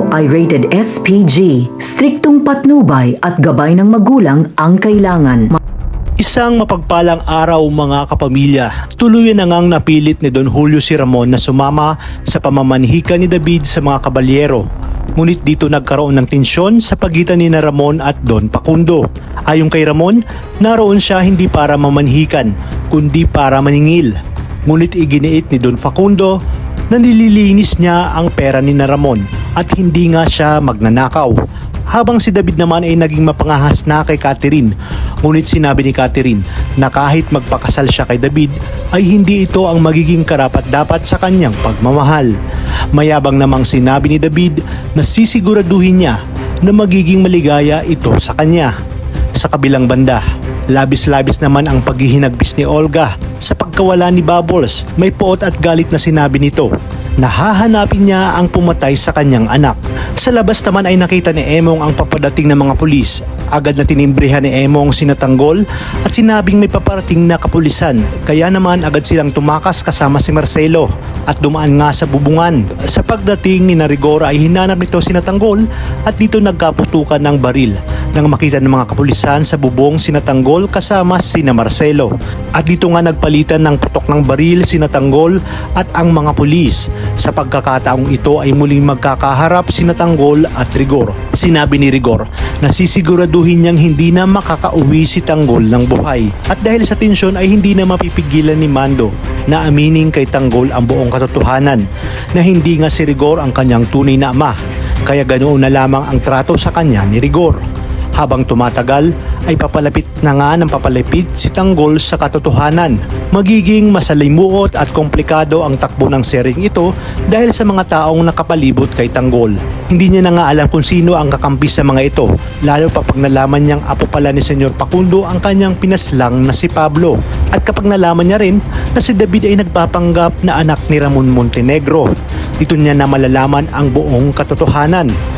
ito ay rated SPG. Striktong patnubay at gabay ng magulang ang kailangan. Isang mapagpalang araw mga kapamilya, tuluyan na ngang napilit ni Don Julio si Ramon na sumama sa pamamanhikan ni David sa mga kabalyero. Ngunit dito nagkaroon ng tensyon sa pagitan ni Ramon at Don Facundo. Ayon kay Ramon, naroon siya hindi para mamanhikan, kundi para maningil. Ngunit iginiit ni Don Facundo na nililinis niya ang pera ni Ramon at hindi nga siya magnanakaw. Habang si David naman ay naging mapangahas na kay Catherine, ngunit sinabi ni Catherine na kahit magpakasal siya kay David ay hindi ito ang magiging karapat-dapat sa kanyang pagmamahal. Mayabang namang sinabi ni David na sisiguraduhin niya na magiging maligaya ito sa kanya. Sa kabilang banda, labis-labis naman ang paghihinagbis ni Olga sa pagkawala ni Bubbles. May poot at galit na sinabi nito na hahanapin niya ang pumatay sa kanyang anak. Sa labas naman ay nakita ni Emong ang papadating ng mga pulis. Agad na tinimbrehan ni Emong sinatanggol at sinabing may paparating na kapulisan. Kaya naman agad silang tumakas kasama si Marcelo at dumaan nga sa bubungan. Sa pagdating ni Rigor ay hinanap nito sinatanggol at dito nagkaputukan ng baril. Nang makita ng mga kapulisan sa bubong sinatanggol kasama sina Marcelo. At dito nga nagpalitan ng putok ng baril sinatanggol at ang mga pulis. Sa pagkakataong ito ay muling magkakaharap sinatanggol at Rigor. Sinabi ni Rigor na sisiguraduhin niyang hindi na makakauwi si Tanggol ng buhay. At dahil sa tensyon ay hindi na mapipigilan ni Mando na aminin kay Tanggol ang buong katotohanan na hindi nga si Rigor ang kanyang tunay na ama. Kaya ganoon na lamang ang trato sa kanya ni Rigor. Habang tumatagal ay papalapit na nga ng papalapit si Tanggol sa katotohanan. Magiging masalimuot at komplikado ang takbo ng seryeng ito dahil sa mga taong nakapalibot kay Tanggol. Hindi niya na nga alam kung sino ang kakampi sa mga ito, lalo pa pag nalaman niyang apo pala ni Senyor Facundo ang kanyang pinaslang na si Pablo. At kapag nalaman niya rin na si David ay nagpapanggap na anak ni Ramon Montenegro, dito niya na malalaman ang buong katotohanan.